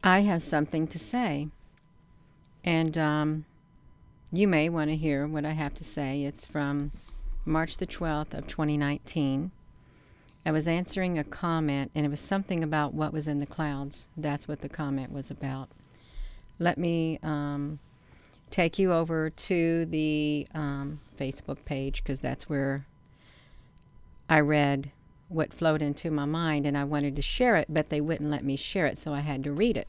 I have something to say, and you may want to hear what I have to say. It's from March the 12th of 2019. I was answering a comment, and it was something about what was in the clouds. That's what the comment was about. Let me take you over to the Facebook page, because that's where I read what flowed into my mind, and I wanted to share it, but they wouldn't let me share it, so I had to read it.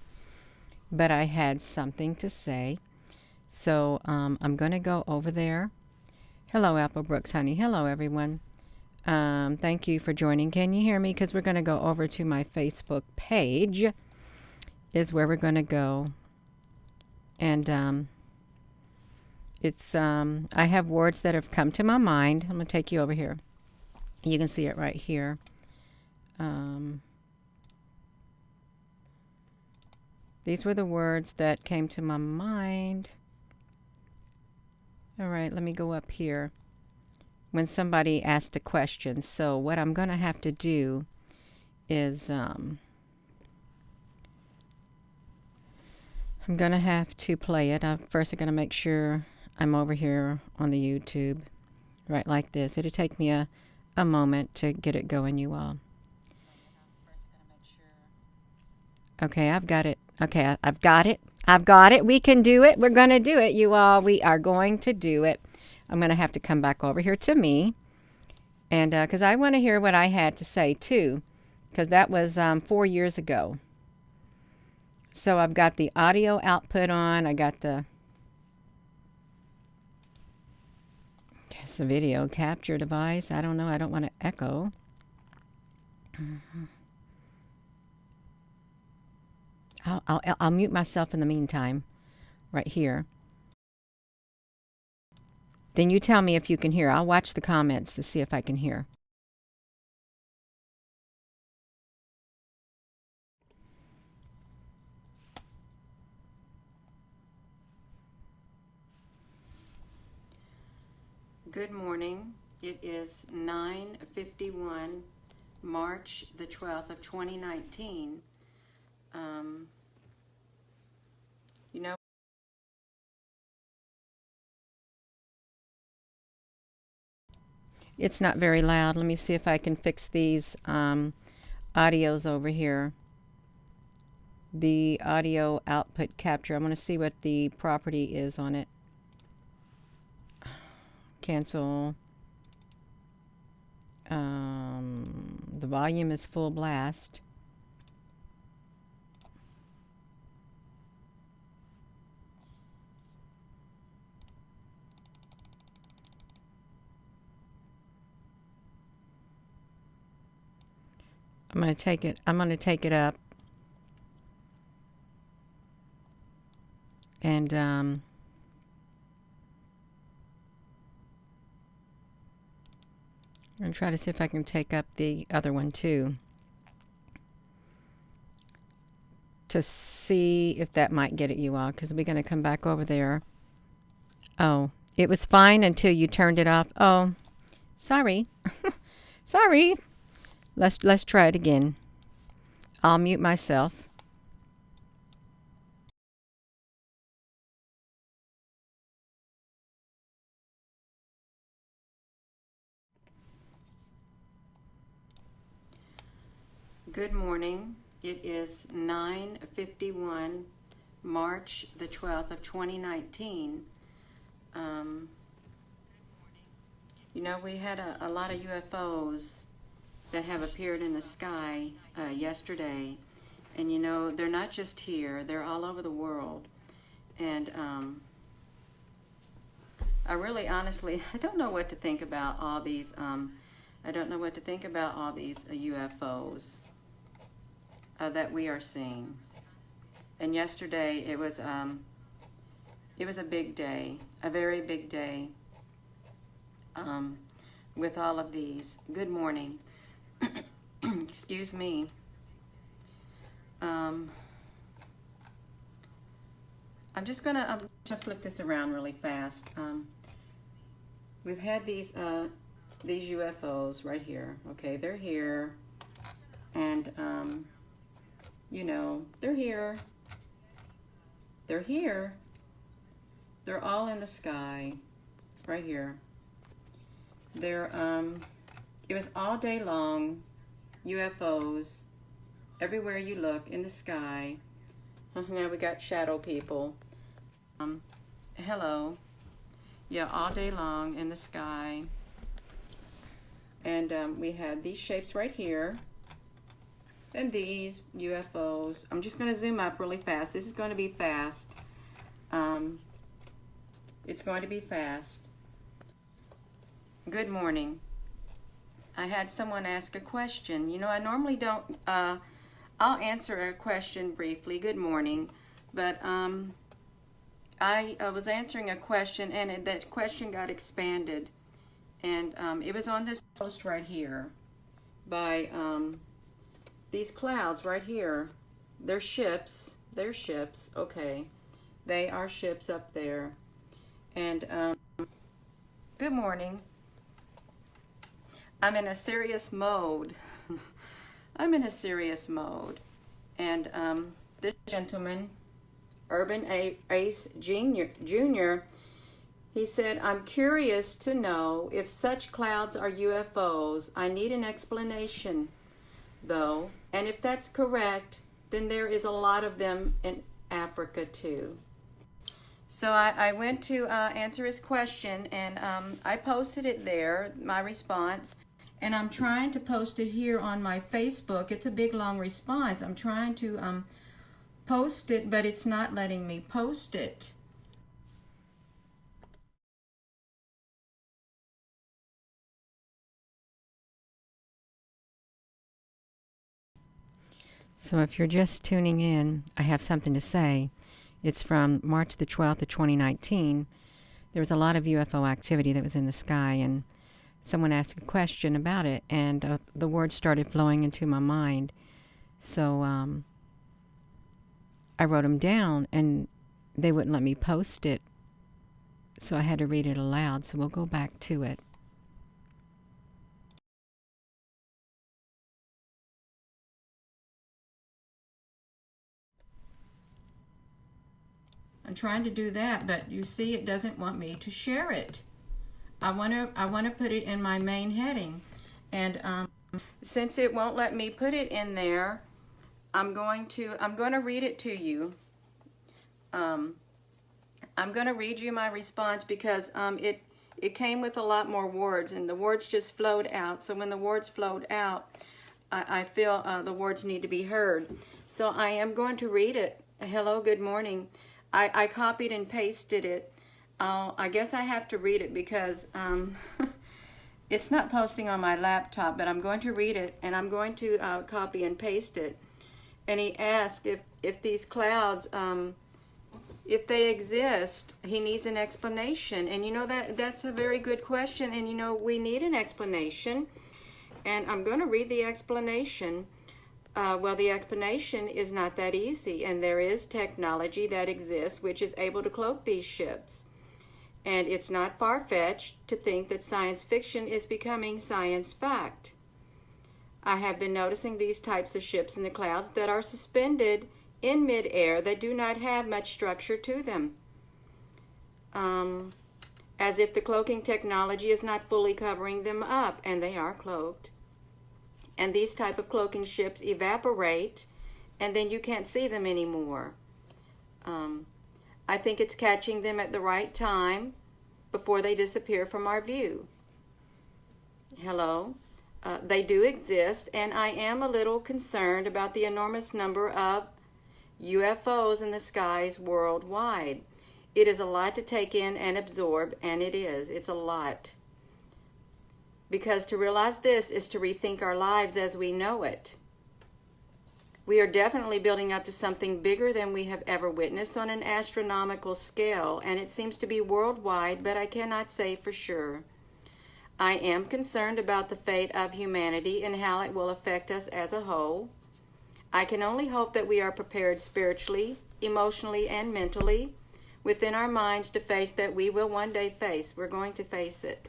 But I had something to say, so I'm going to go over there. Hello, Apple Brooks, honey. Hello, everyone. Thank you for joining. Can you hear me? Because we're going to go over to my Facebook page is where we're going to go. And it's I have words that have come to my mind. I'm going to take you over here. You can see it right here. These were the words that came to my mind. All right, let me go up here. When somebody asked a question. So what I'm going to have to do is I'm going to have to play it. First, I'm going to make sure I'm over here on the YouTube, right like this. It'll take me a moment to get it going, you all. Okay, I've got it. Okay, I've got it. I've got it. We can do it. We're going to do it, you all. We are going to do it. I'm going to have to come back over here to me. And because I want to hear what I had to say, too. Because that was 4 years ago. So I've got the audio output on. I got the video capture device. I don't know. I don't want to echo. I'll mute myself in the meantime, right here. Then you tell me if you can hear. I'll watch the comments to see if I can hear. Good morning. It is 9:51, March the 12th of 2019. You know, it's not very loud. Let me see if I can fix these audios over here. The audio output capture. I'm going to see what the property is on it. Cancel. The volume is full blast. I'm going to take it up. And I'm going to try to see if I can take up the other one too, to see if that might get at you all, because we're going to come back over there. Oh, it was fine until you turned it off. Oh, sorry. Sorry. Let's try it again. I'll mute myself. Good morning. It is 9:51, March the 12th of 2019. You know, we had a lot of UFOs that have appeared in the sky yesterday. And you know, they're not just here, they're all over the world. And I really honestly, I don't know what to think about all these, UFOs that we are seeing. And yesterday it was a big day, a very big day, with all of these. Good morning. Excuse me. I'm just gonna flip this around really fast. We've had these UFOs right here. Okay, they're here, and you know, they're here. They're here. They're all in the sky, right here. They're, it was all day long, UFOs, everywhere you look, in the sky. Now we got shadow people. Hello. Yeah, all day long in the sky. And we had these shapes right here. And these UFOs. I'm just going to zoom up really fast. This is going to be fast. It's going to be fast. Good morning. I had someone ask a question. You know, I normally don't, I'll answer a question briefly. Good morning. But I was answering a question, and that question got expanded. And it was on this post right here by these clouds right here. They're ships. They're ships. Okay. They are ships up there. And good morning. I'm in a serious mode. I'm in a serious mode. And this gentleman, Urban Ace Jr., he said, I'm curious to know if such clouds are UFOs. I need an explanation, though. And if that's correct, then there is a lot of them in Africa, too. So I went to answer his question, and I posted it there, my response. And I'm trying to post it here on my Facebook. It's a big, long response. I'm trying to post it, but it's not letting me post it. So if you're just tuning in, I have something to say. It's from March the 12th of 2019. There was a lot of UFO activity that was in the sky, and someone asked a question about it, and the words started flowing into my mind. So I wrote them down, and they wouldn't let me post it, so I had to read it aloud. So we'll go back to it. I'm trying to do that, but you see it doesn't want me to share it. I want to put it in my main heading, and since it won't let me put it in there, I'm going to read it to you. I'm going to read you my response because it came with a lot more words, and the words just flowed out. So when the words flowed out, I feel the words need to be heard. So I am going to read it. Hello, good morning. I copied and pasted it. I guess I have to read it because it's not posting on my laptop, but I'm going to read it, and I'm going to copy and paste it. And he asked if these clouds, if they exist, he needs an explanation. And you know, that's a very good question, and you know, we need an explanation. And I'm going to read the explanation. Well, the explanation is not that easy, and there is technology that exists which is able to cloak these ships. And it's not far-fetched to think that science fiction is becoming science fact. I have been noticing these types of ships in the clouds that are suspended in midair that do not have much structure to them. As if the cloaking technology is not fully covering them up, and they are cloaked. And these type of cloaking ships evaporate, and then you can't see them anymore. I think it's catching them at the right time before they disappear from our view. Hello? They do exist, and I am a little concerned about the enormous number of UFOs in the skies worldwide. It is a lot to take in and absorb, and it is. It's a lot. Because to realize this is to rethink our lives as we know it. We are definitely building up to something bigger than we have ever witnessed on an astronomical scale, and it seems to be worldwide, but I cannot say for sure. I am concerned about the fate of humanity and how it will affect us as a whole. I can only hope that we are prepared spiritually, emotionally, and mentally within our minds to face that we will one day face. We're going to face it.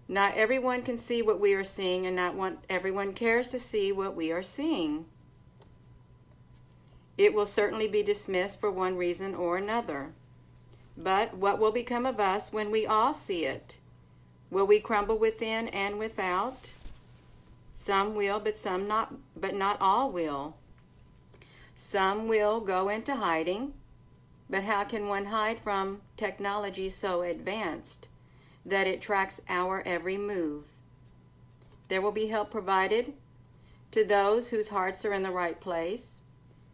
Not everyone can see what we are seeing, and everyone cares to see what we are seeing. it will certainly be dismissed for one reason or another. But what will become of us when we all see it? Will we crumble within and without? Some will, but not all will. Some will go into hiding, but how can one hide from technology so advanced that it tracks our every move? There will be help provided to those whose hearts are in the right place.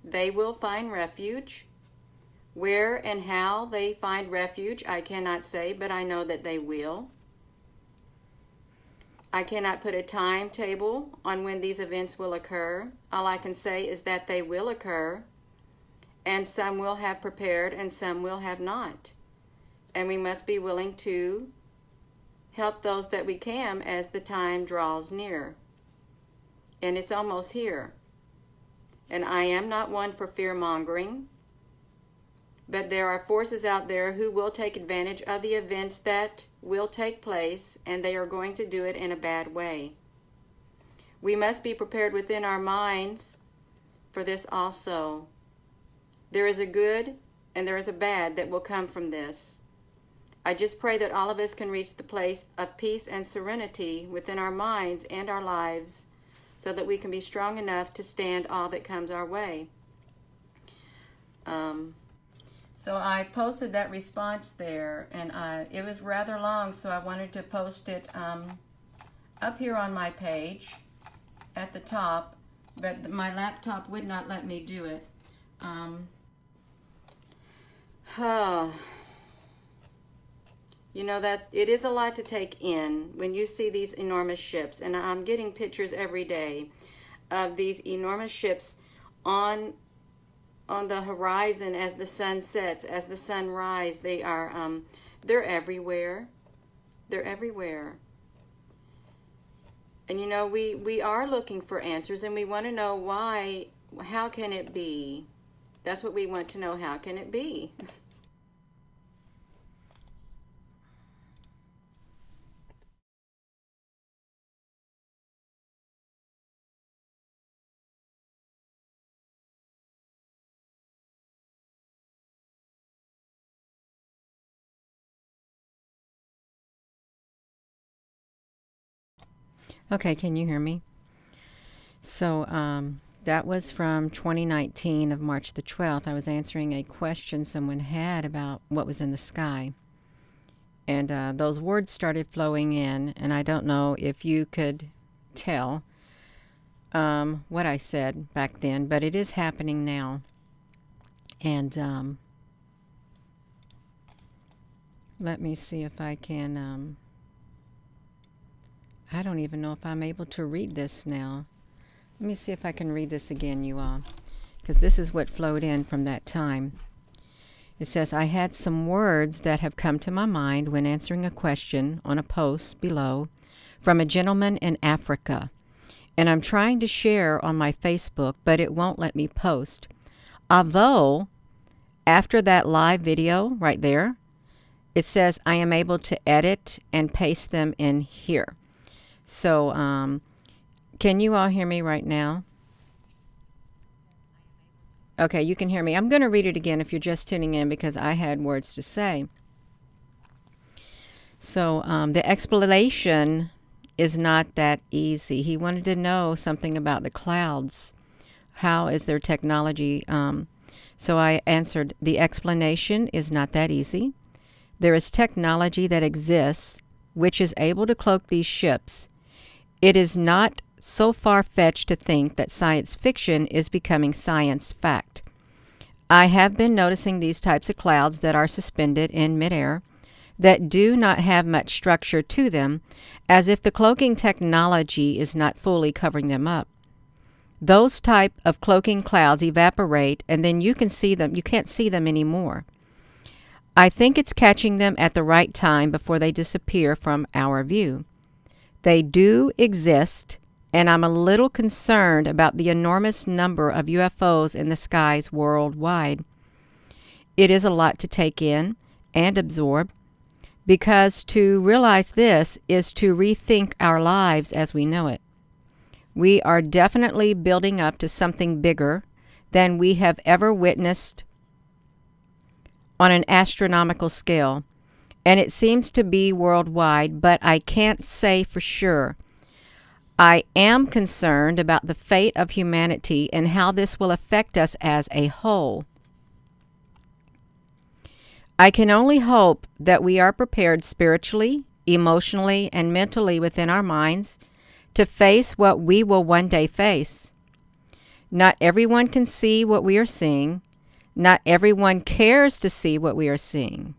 They will find refuge. Where and how they find refuge, I cannot say, but I know that they will. I cannot put a timetable on when these events will occur. All I can say is that they will occur, and some will have prepared and some will have not. And we must be willing to help those that we can as the time draws near. And it's almost here. And I am not one for fear-mongering, but there are forces out there who will take advantage of the events that will take place, and they are going to do it in a bad way. We must be prepared within our minds for this also. There is a good and there is a bad that will come from this. I just pray that all of us can reach the place of peace and serenity within our minds and our lives so that we can be strong enough to stand all that comes our way. So I posted that response there, and it was rather long, so I wanted to post it up here on my page at the top, but my laptop would not let me do it. You know, it is a lot to take in when you see these enormous ships, and I'm getting pictures every day of these enormous ships on the horizon as the sun sets, as the sun rises. They're everywhere. They're everywhere. And you know, we are looking for answers, and we want to know why. How can it be? That's what we want to know. How can it be? Okay, can you hear me? So that was from 2019 of March the 12th. I was answering a question someone had about what was in the sky. And those words started flowing in, and I don't know if you could tell what I said back then, but it is happening now. And let me see if I can... I don't even know if I'm able to read this now. Let me see if I can read this again, you all, because this is what flowed in from that time. It says, I had some words that have come to my mind when answering a question on a post below from a gentleman in Africa. And I'm trying to share on my Facebook, but it won't let me post. Although, after that live video right there, it says I am able to edit and paste them in here. So, can you all hear me right now? Okay, you can hear me. I'm going to read it again if you're just tuning in because I had words to say. So, the explanation is not that easy. He wanted to know something about the clouds. How is their technology? So I answered, the explanation is not that easy. There is technology that exists which is able to cloak these ships. It is not so far-fetched to think that science fiction is becoming science fact. I have been noticing these types of clouds that are suspended in midair that do not have much structure to them, as if the cloaking technology is not fully covering them up. Those type of cloaking clouds evaporate, and then you can't see them anymore. I think it's catching them at the right time before they disappear from our view. They do exist, and I'm a little concerned about the enormous number of UFOs in the skies worldwide. It is a lot to take in and absorb, because to realize this is to rethink our lives as we know it. We are definitely building up to something bigger than we have ever witnessed on an astronomical scale, and it seems to be worldwide, but I can't say for sure. I am concerned about the fate of humanity and how this will affect us as a whole. I can only hope that we are prepared spiritually, emotionally, and mentally within our minds to face what we will one day face. Not everyone can see what we are seeing. Not everyone cares to see what we are seeing.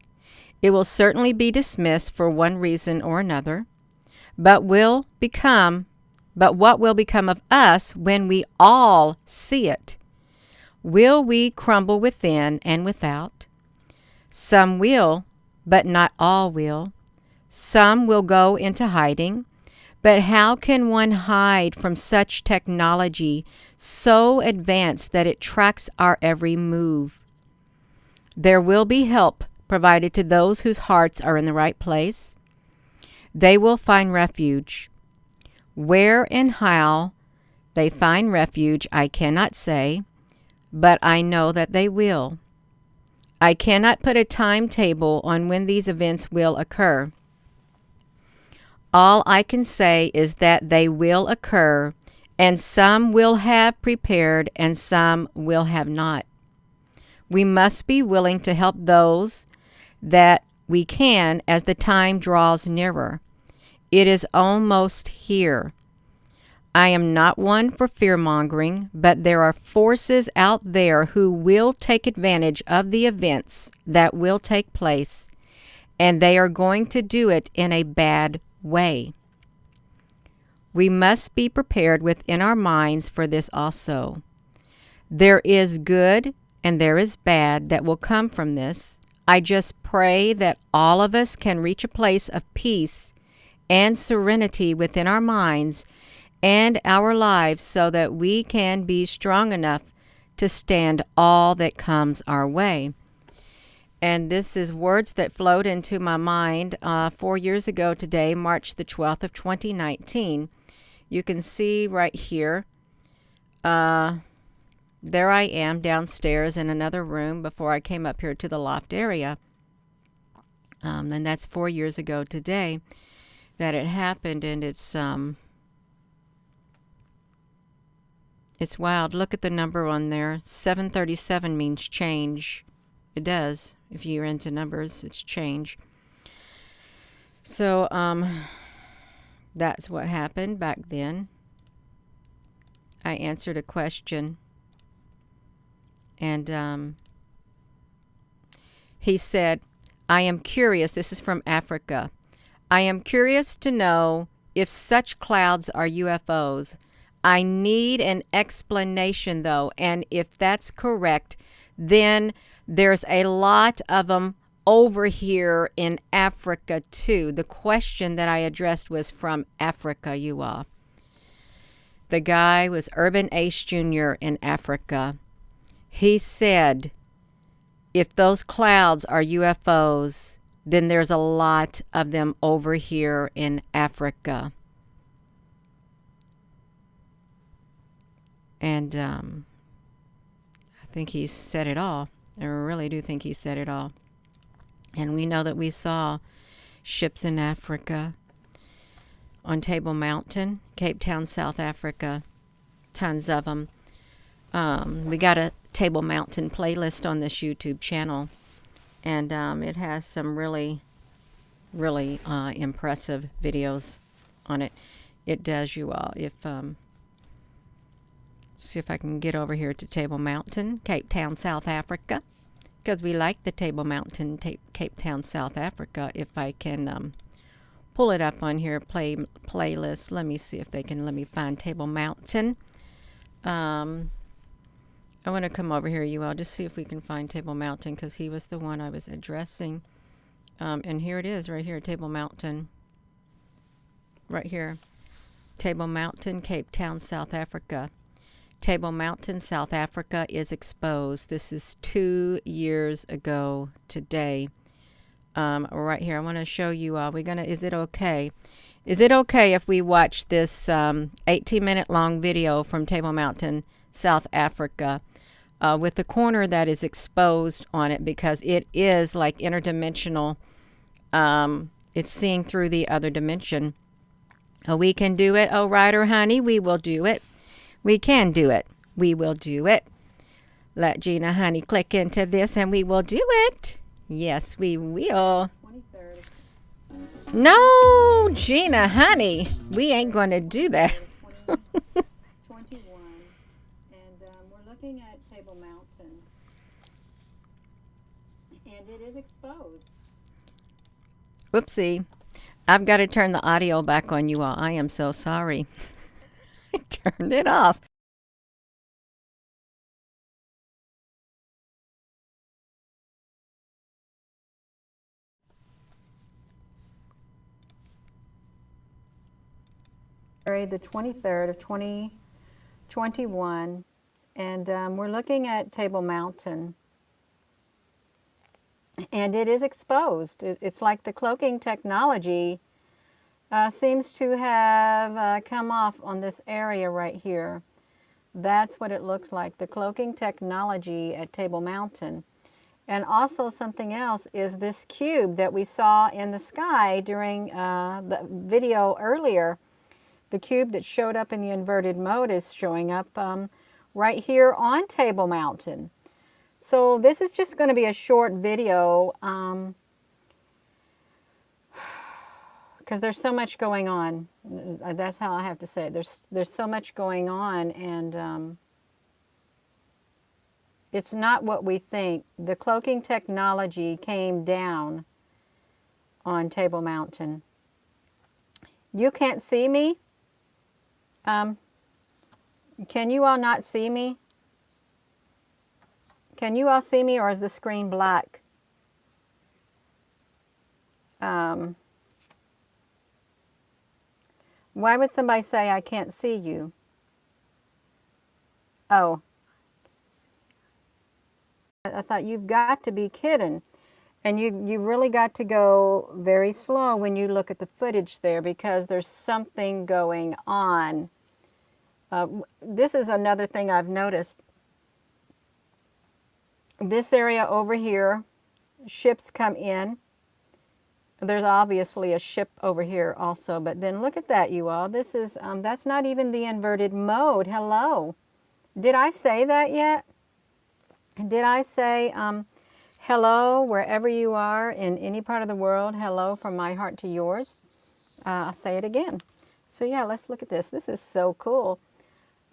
It will certainly be dismissed for one reason or another, but what will become of us when we all see it? Will we crumble within and without? Some will, but not all will. Some will go into hiding. But how can one hide from such technology so advanced that it tracks our every move? There will be help provided to those whose hearts are in the right place. They will find refuge. Where and how they find refuge, I cannot say, but I know that they will. I cannot put a timetable on when these events will occur. All I can say is that they will occur, and some will have prepared and some will have not. We must be willing to help those that we can as the time draws nearer. It is almost here. I am not one for fear-mongering, but there are forces out there who will take advantage of the events that will take place, and they are going to do it in a bad way. We must be prepared within our minds for this also. There is good and there is bad that will come from this. I just pray that all of us can reach a place of peace and serenity within our minds and our lives so that we can be strong enough to stand all that comes our way. And this is words that flowed into my mind 4 years ago today, March the 12th of 2019. You can see right here, there I am downstairs in another room before I came up here to the loft area. And that's 4 years ago today that it happened, and it's wild. Look at the number on there. 737 means change. It does. If you're into numbers, it's change. So that's what happened back then. I answered a question, and he said, I am curious. This is from Africa. I am curious to know if such clouds are UFOs. I need an explanation, though, and if that's correct, then there's a lot of them over here in Africa, too. The question that I addressed was from Africa, you all. The guy was Urban Ace Jr. in Africa. He said, if those clouds are UFOs, then there's a lot of them over here in Africa. And I think he said it all. I really do think he said it all. And we know that we saw ships in Africa, on Table Mountain, Cape Town, South Africa, tons of them. We got a Table Mountain playlist on this YouTube channel, and it has some really, really impressive videos on it. It does, you all. If see if I can get over here to Table Mountain, Cape Town, South Africa, because we like the Table Mountain, Cape Town, South Africa. If I can pull it up on here, playlist. Let me see if they can let me find Table Mountain. I want to come over here, you all, just see if we can find Table Mountain, because he was the one I was addressing. And here it is, right here, Table Mountain. Right here. Table Mountain, Cape Town, South Africa. Table Mountain, South Africa is exposed. This is 2 years ago today. Right here, I want to show you all. Is it okay? Is it okay if we watch this 18-minute long video from Table Mountain, South Africa? with the corner that is exposed on it, because it is like interdimensional. It's seeing through the other dimension. We can do it. Oh, Ryder, honey, we will do it. We can do it. We will do it. Let Gina, honey, click into this and we will do it. Yes, we will. 23rd. No, Gina, honey, we ain't going to do that. 21. And we're looking at Table Mountain. And it is exposed. Whoopsie. I've got to turn the audio back on, you all. I am so sorry. I turned it off. The 23rd of 2021, and we're looking at Table Mountain, and it is exposed. It's like the cloaking technology seems to have come off on this area right here. That's what it looks like, the cloaking technology at Table Mountain. And also something else is this cube that we saw in the sky during the video earlier. The cube that showed up in the inverted mode is showing up right here on Table Mountain. So this is just going to be a short video because there's so much going on. That's how I have to say it. There's so much going on, and it's not what we think. The cloaking technology came down on Table Mountain. You can't see me? Can you all not see me? Can you all see me, or is the screen black? Why would somebody say I can't see you? Oh. I thought, you've got to be kidding. And you really got to go very slow when you look at the footage there, because there's something going on. This is another thing I've noticed. This area over here, ships come in. There's obviously a ship over here also, but then look at that, you all. This is, that's not even the inverted mode. Hello. Did I say that yet? Did I say, hello, wherever you are in any part of the world, hello from my heart to yours? I'll say it again. So yeah, let's look at this. This is so cool.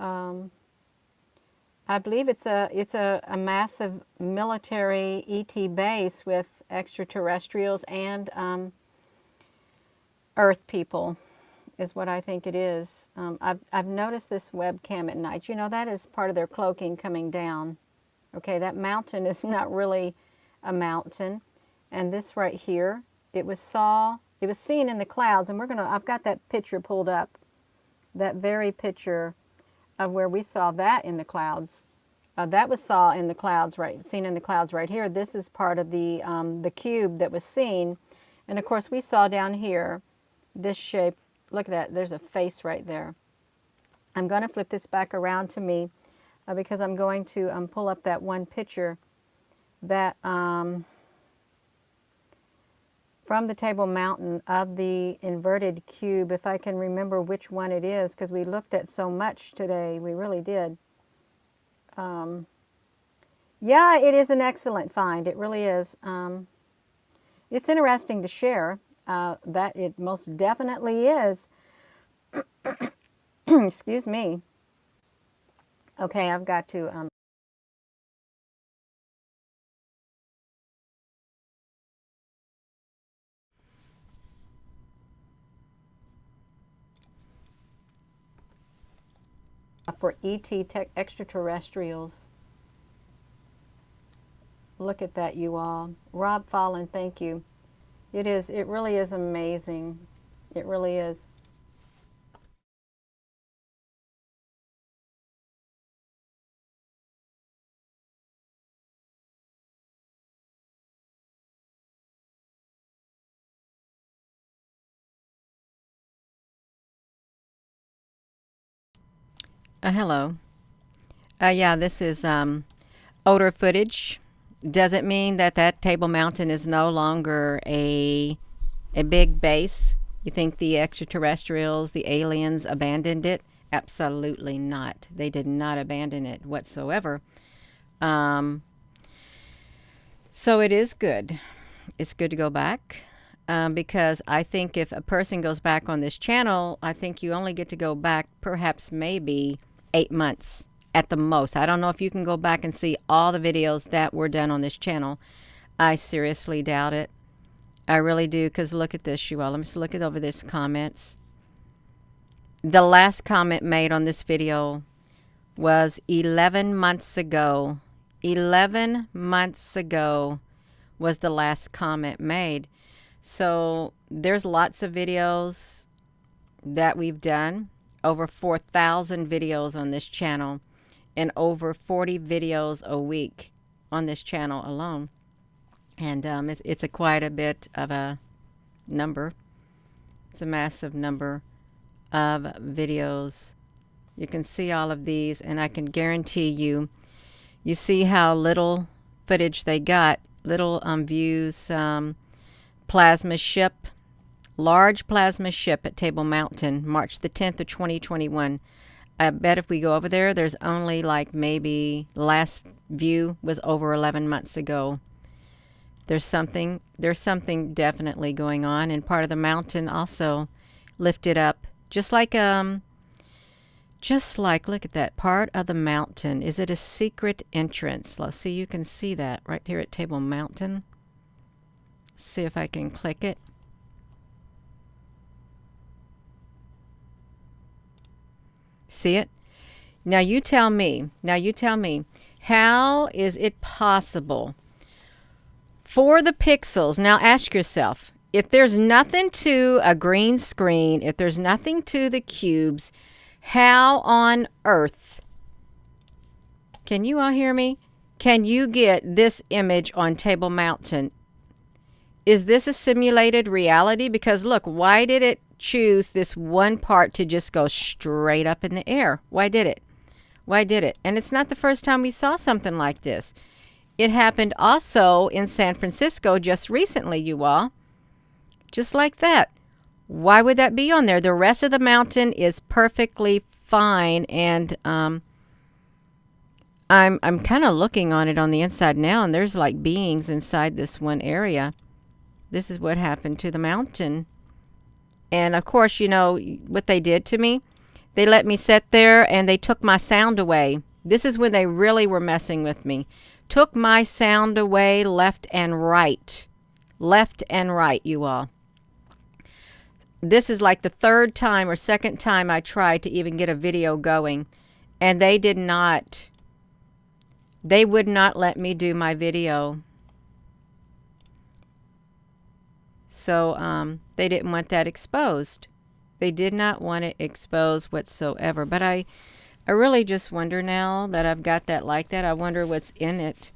I believe it's a massive military ET base with extraterrestrials and Earth people, is what I think it is. I've noticed this webcam at night. You know, that is part of their cloaking coming down. Okay, that mountain is not really a mountain, and this right here, it was seen in the clouds, and I've got that picture pulled up, that very picture of where we saw that in the clouds. That was seen in the clouds right here. This is part of the cube that was seen, and of course we saw down here this shape. Look at that. There's a face right there. I'm going to flip this back around to me because I'm going to pull up that one picture that from the Table Mountain of the inverted cube, if I can remember which one it is, because we looked at so much today. We really did. Yeah, it is an excellent find. It really is. It's interesting to share. That it most definitely is. Excuse me. Okay, I've got to... for extraterrestrials. Look at that, you all. Rob Fallon, thank you. It really is amazing. It really is. Hello. Yeah, this is older footage doesn't mean that that Table Mountain is no longer a big base. You think the extraterrestrials, the aliens abandoned it? Absolutely not. They did not abandon it whatsoever. So it is good. It's good to go back because I think if a person goes back on this channel, I think you only get to go back perhaps maybe 8 months at the most. I don't know if you can go back and see all the videos that were done on this channel. I seriously doubt it. I really do, because look at this, you all. Let me just look at over this comments. The last comment made on this video was 11 months ago. 11 months ago was the last comment made. So there's lots of videos that we've done. Over 4,000 videos on this channel. And over 40 videos a week on this channel alone. And it's quite a bit of a number. It's a massive number of videos. You can see all of these, and I can guarantee you, you see how little footage they got. Little views. Plasma ship. Large plasma ship at Table Mountain, March the 10th of 2021. I bet if we go over there, there's only like maybe last view was over 11 months ago. There's something definitely going on, and part of the mountain also lifted up, just like look at that part of the mountain. Is it a secret entrance? Let's see, you can see that right here at Table Mountain. See if I can click it. See it? Now you tell me, how is it possible for the pixels? Now ask yourself, if there's nothing to a green screen, if there's nothing to the cubes, how on earth, can you all hear me? Can you get this image on Table Mountain? Is this a simulated reality? Because look, why did it choose this one part to just go straight up in the air? Why did it? Why did it? And it's not the first time we saw something like this. It happened also in San Francisco just recently, you all. Just like that. Why would that be on there? The rest of the mountain is perfectly fine, and I'm kind of looking on it on the inside now, and there's like beings inside this one area. This is what happened to the mountain. And of course, you know what they did to me? They let me sit there and they took my sound away. This is when they really were messing with me. Took my sound away left and right. Left and right, you all. This is like the third time or second time I tried to even get a video going. And they did not. They would not let me do my video. So they didn't want that exposed. They did not want it exposed whatsoever. But I really just wonder now that I've got that like that. I wonder what's in it.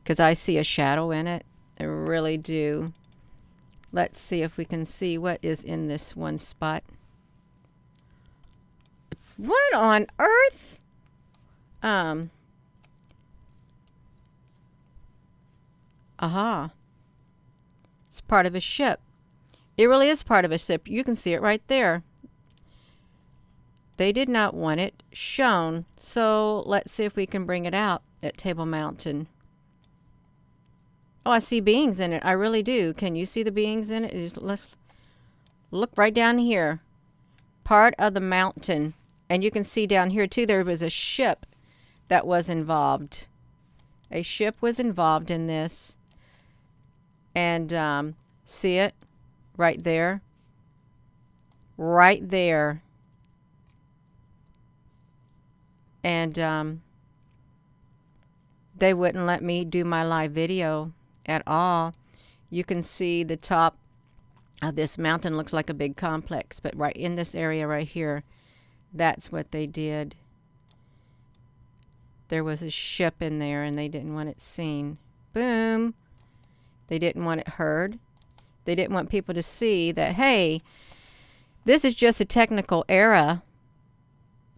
Because I see a shadow in it. I really do. Let's see if we can see what is in this one spot. What on earth? Aha. It's part of a ship. It really is part of a ship. You can see it right there. They did not want it shown. So let's see if we can bring it out at Table Mountain. Oh, I see beings in it. I really do. Can you see the beings in it? Let's look right down here. Part of the mountain. And you can see down here too, there was a ship that was involved. A ship was involved in this. And see it right there? Right there. And they wouldn't let me do my live video at all. You can see the top of this mountain looks like a big complex, but right in this area right here, that's what they did. There was a ship in there and they didn't want it seen. Boom. They didn't want it heard. They didn't want people to see that, hey, this is just a technical error.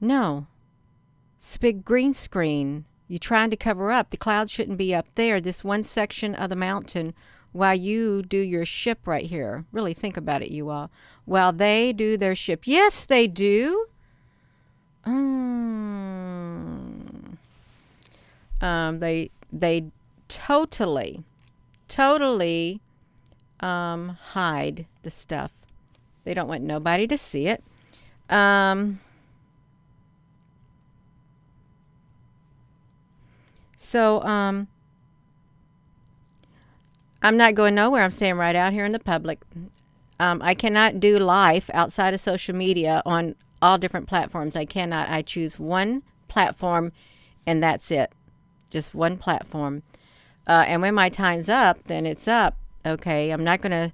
No. It's a big green screen. You're trying to cover up. The clouds shouldn't be up there, this one section of the mountain, while you do your ship right here. Really think about it, you all. While they do their ship. Yes, they do. They totally hide the stuff. They don't want nobody to see it. So I'm not going nowhere. I'm staying right out here in the public. I cannot do life outside of social media on all different platforms. I cannot. I choose one platform, and that's it. Just one platform. And when my time's up, then it's up. Okay, I'm not going to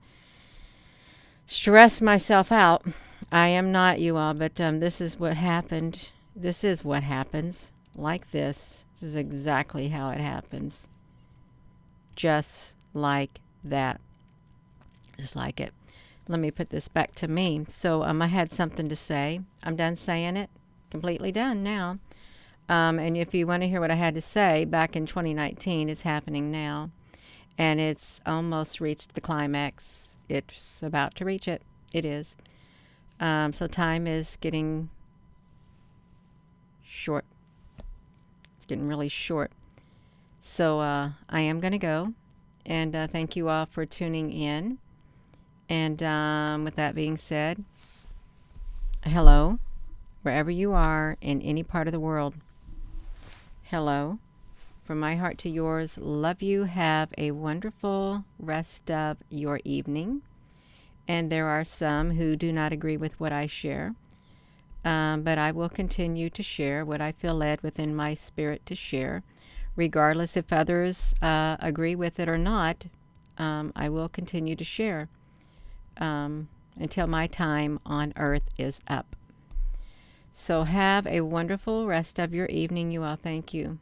stress myself out. I am not, you all, but this is what happened. This is what happens. Like this. This is exactly how it happens. Just like that. Just like it. Let me put this back to me. So I had something to say. I'm done saying it. Completely done now. And if you want to hear what I had to say back in 2019, it's happening now. And it's almost reached the climax. It's about to reach it. It is. So time is getting short. It's getting really short. So I am going to go. And thank you all for tuning in. And with that being said, hello, wherever you are in any part of the world. Hello, from my heart to yours. Love you. Have a wonderful rest of your evening. And there are some who do not agree with what I share. But I will continue to share what I feel led within my spirit to share. Regardless if others agree with it or not, I will continue to share until my time on earth is up. So have a wonderful rest of your evening, you all. Thank you.